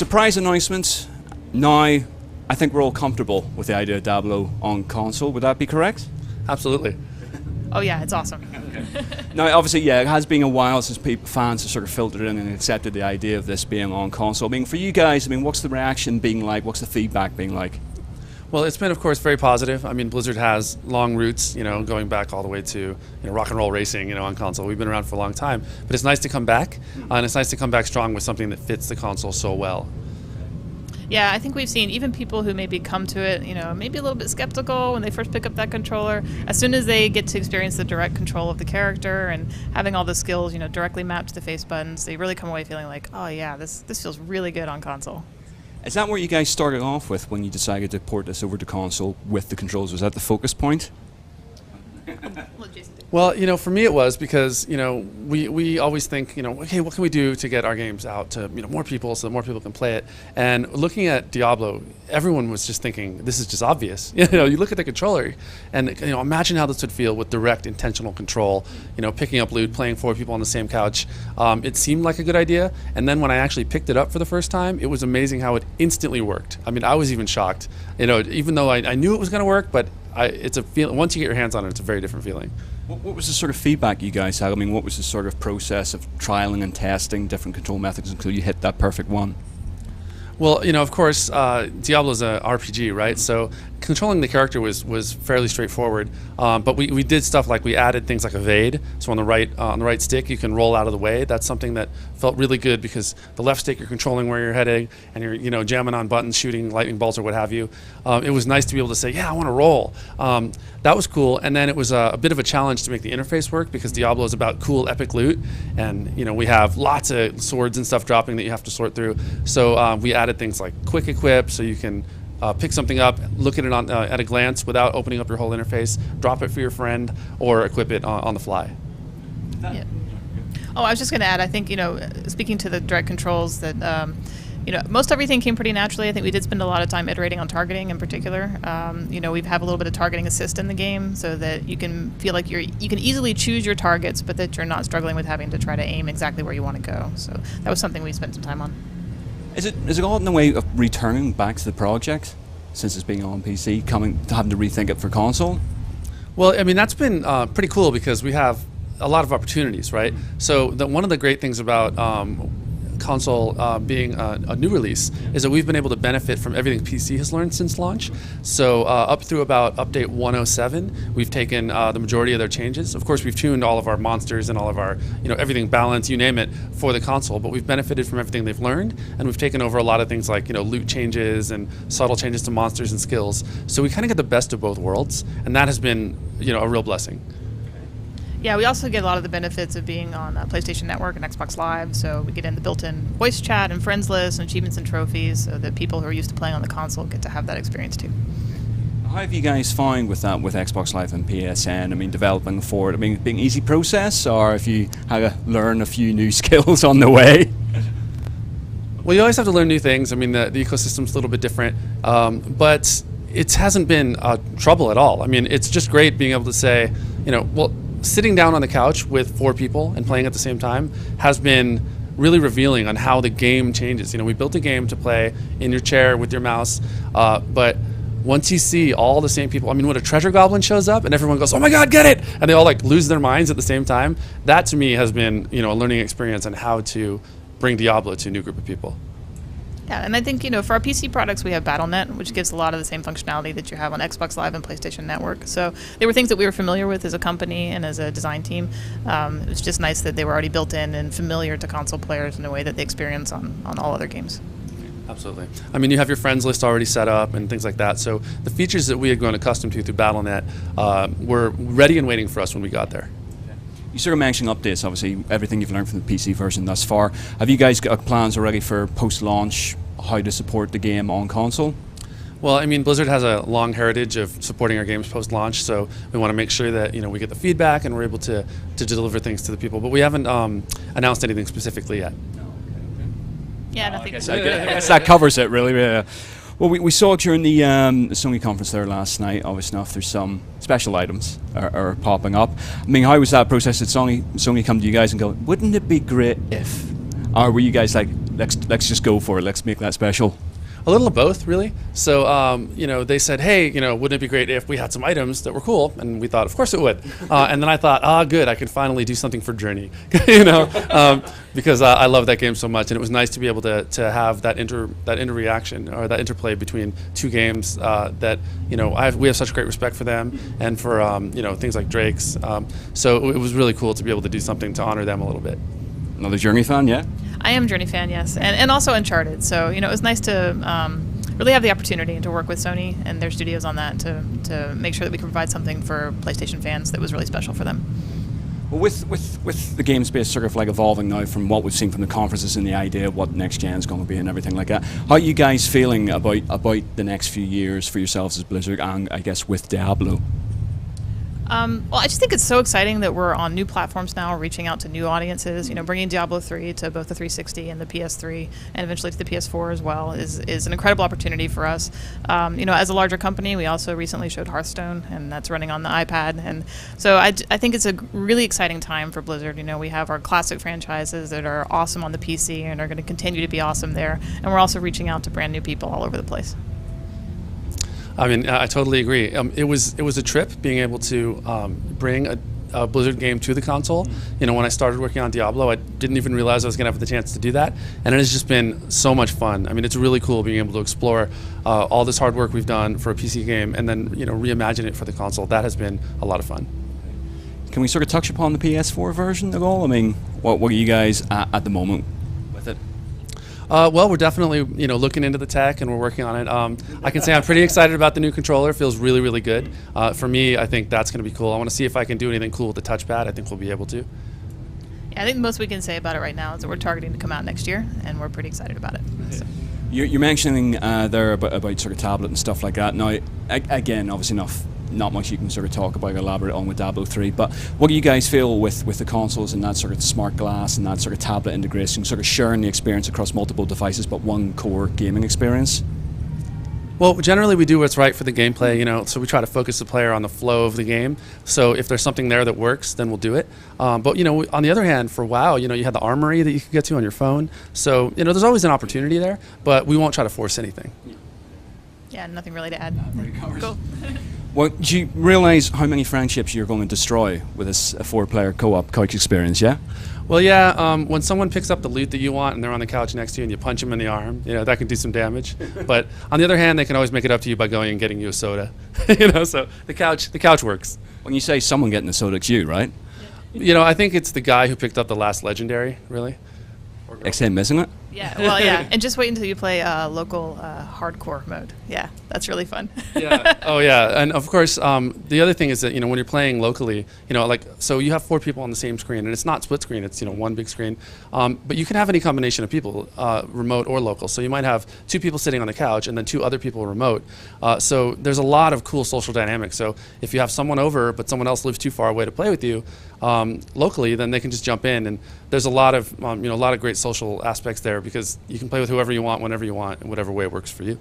surprise announcement. Now, I think we're all comfortable with the idea of Diablo on console. Would that be correct? Absolutely. Oh yeah, it's awesome. Now, obviously, yeah, it has been a while since fans have sort of filtered in and accepted the idea of this being on console. I mean, for you guys, I mean, what's the reaction being like? What's the feedback being like? Well, it's been, of course, very positive. I mean, Blizzard has long roots, going back all the way to rock and roll racing, on console. We've been around for a long time, but it's nice to come back, and it's nice to come back strong with something that fits the console so well. Yeah, I think we've seen even people who maybe come to it, maybe a little bit skeptical when they first pick up that controller. As soon as they get to experience the direct control of the character and having all the skills, directly mapped to the face buttons, they really come away feeling like, oh yeah, this feels really good on console. Is that where you guys started off with when you decided to port this over to console with the controls? Was that the focus point? Well, for me it was because, we always think, okay, what can we do to get our games out to, more people so that more people can play it? And looking at Diablo, everyone was just thinking, this is just obvious. You look at the controller and, imagine how this would feel with direct intentional control, picking up loot, playing 4 people on the same couch. It seemed like a good idea. And then when I actually picked it up for the first time, it was amazing how it instantly worked. I mean, I was even shocked, even though I knew it was going to work, but it's a feel. Once you get your hands on it, it's a very different feeling. What was the sort of feedback you guys had? I mean, what was the sort of process of trialing and testing different control methods until you hit that perfect one? Well, of course, Diablo's a RPG, right? So controlling the character was fairly straightforward. But we did stuff like we added things like evade. So on the right stick, you can roll out of the way. That's something that felt really good because the left stick you're controlling where you're heading, and you're jamming on buttons, shooting lightning bolts or what have you. It was nice to be able to say, yeah, I want to roll. That was cool. And then it was a bit of a challenge to make the interface work because Diablo is about cool, epic loot, and we have lots of swords and stuff dropping that you have to sort through. So we added things like quick equip, so you can pick something up, look at it at a glance without opening up your whole interface, drop it for your friend, or equip it on the fly. Yeah. Oh, I was just going to add, I think, speaking to the direct controls, that, most everything came pretty naturally. I think we did spend a lot of time iterating on targeting in particular. We have a little bit of targeting assist in the game so that you can feel like you can easily choose your targets, but that you're not struggling with having to try to aim exactly where you want to go. So that was something we spent some time on. Is it all in the way of returning back to the project since it's being on PC, having to rethink it for console? Well, I mean, that's been pretty cool because we have a lot of opportunities, right? So one of the great things about console being a new release is that we've been able to benefit from everything PC has learned since launch. So up through about update 107, we've taken the majority of their changes. Of course, we've tuned all of our monsters and all of our, everything balance, you name it, for the console, but we've benefited from everything they've learned, and we've taken over a lot of things like, loot changes and subtle changes to monsters and skills. So we kind of get the best of both worlds, and that has been, a real blessing. Yeah, we also get a lot of the benefits of being on PlayStation Network and Xbox Live, so we get in the built-in voice chat and friends list and achievements and trophies, so that people who are used to playing on the console get to have that experience too. How have you guys found with that, with Xbox Live and PSN? I mean, developing for it, being an easy process, or if you had to learn a few new skills on the way? Well, you always have to learn new things. I mean, the ecosystem's a little bit different, but it hasn't been trouble at all. I mean, it's just great being able to say, sitting down on the couch with 4 people and playing at the same time has been really revealing on how the game changes. We built a game to play in your chair with your mouse, but once you see all the same people, I mean, when a treasure goblin shows up and everyone goes, oh my god, get it! And they all lose their minds at the same time, that to me has been, a learning experience on how to bring Diablo to a new group of people. Yeah, and I think, for our PC products, we have Battle.net, which gives a lot of the same functionality that you have on Xbox Live and PlayStation Network. So they were things that we were familiar with as a company and as a design team. It was just nice that they were already built in and familiar to console players in a way that they experience on all other games. Absolutely. I mean, you have your friends list already set up and things like that. So the features that we had grown accustomed to through Battle.net were ready and waiting for us when we got there. You sort of mentioned updates, obviously, everything you've learned from the PC version thus far. Have you guys got plans already for post-launch, how to support the game on console? Well, I mean, Blizzard has a long heritage of supporting our games post-launch, so we want to make sure that we get the feedback and we're able to deliver things to the people. But we haven't announced anything specifically yet. Yeah, nothing. I guess that covers it, really. Well, we saw during the Sony conference there last night, obviously enough, there's some special items are popping up. I mean, how was that process? Did Sony come to you guys and go, wouldn't it be great if? Or were you guys like, let's just go for it. Let's make that special. A little of both, really. So, they said, hey, wouldn't it be great if we had some items that were cool? And we thought, of course it would. And then I thought, good, I could finally do something for Journey, because I love that game so much. And it was nice to be able to have that inter-reaction or that interplay between two games that, we have such great respect for them and for, things like Drake's. So it was really cool to be able to do something to honor them a little bit. Another Journey fan, yeah? I am Journey fan, yes, and also Uncharted. So it was nice to really have the opportunity to work with Sony and their studios on that to make sure that we could provide something for PlayStation fans that was really special for them. Well, with the game space sort of like evolving now from what we've seen from the conferences and the idea of what next gen is going to be and everything like that, how are you guys feeling about the next few years for yourselves as Blizzard and I guess with Diablo? Well, I just think it's so exciting that we're on new platforms now, reaching out to new audiences. Bringing Diablo 3 to both the 360 and the PS3, and eventually to the PS4 as well, is an incredible opportunity for us. As a larger company, we also recently showed Hearthstone, and that's running on the iPad. And so I think it's a really exciting time for Blizzard. We have our classic franchises that are awesome on the PC and are going to continue to be awesome there. And we're also reaching out to brand new people all over the place. I mean, I totally agree. It was a trip being able to bring a Blizzard game to the console. When I started working on Diablo, I didn't even realize I was going to have the chance to do that, and it has just been so much fun. I mean, it's really cool being able to explore all this hard work we've done for a PC game, and then reimagine it for the console. That has been a lot of fun. Can we sort of touch upon the PS4 version at all? I mean, what are you guys at the moment with it? Well, we're definitely looking into the tech and we're working on it. I can say I'm pretty excited about the new controller. It feels really, really good. For me, I think that's going to be cool. I want to see if I can do anything cool with the touchpad. I think we'll be able to. Yeah, I think the most we can say about it right now is that we're targeting to come out next year, and we're pretty excited about it. So. You're mentioning there about sort of tablet and stuff like that. Now, again, obviously not much you can sort of talk about or elaborate on with Diablo 3, but what do you guys feel with the consoles and that sort of smart glass and that sort of tablet integration, sort of sharing the experience across multiple devices but one core gaming experience? Well, generally we do what's right for the gameplay, so we try to focus the player on the flow of the game. So if there's something there that works, then we'll do it. But, on the other hand, for WoW, you had the armory that you could get to on your phone. So, there's always an opportunity there, but we won't try to force anything. Yeah, nothing really to add. Cool. Well, do you realize how many friendships you're going to destroy with this 4-player co-op couch experience, yeah? Well, yeah, when someone picks up the loot that you want and they're on the couch next to you and you punch them in the arm, that can do some damage. But on the other hand, they can always make it up to you by going and getting you a soda. So the couch works. When you say someone getting the soda, it's you, right? I think it's the guy who picked up the last legendary, really. Except missing it? Yeah, well, yeah, and just wait until you play local hardcore mode. Yeah, that's really fun. Yeah. Oh, yeah, and of course, the other thing is that when you're playing locally, so you have 4 people on the same screen, and it's not split screen; it's one big screen. But you can have any combination of people, remote or local. So you might have 2 people sitting on the couch, and then 2 other people remote. So there's a lot of cool social dynamics. So if you have someone over, but someone else lives too far away to play with you locally, then they can just jump in, and there's a lot of great social aspects there, because you can play with whoever you want, whenever you want, in whatever way works for you.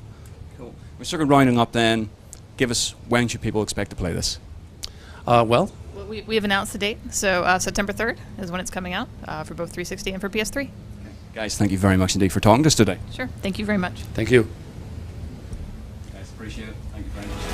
Cool. We're sort of rounding up then. Give us, when should people expect to play this? Well, we have announced the date, so September 3rd is when it's coming out for both 360 and for PS3. Okay. Guys, thank you very much indeed for talking to us today. Sure. Thank you very much. Thank you. Guys, appreciate it. Thank you very much.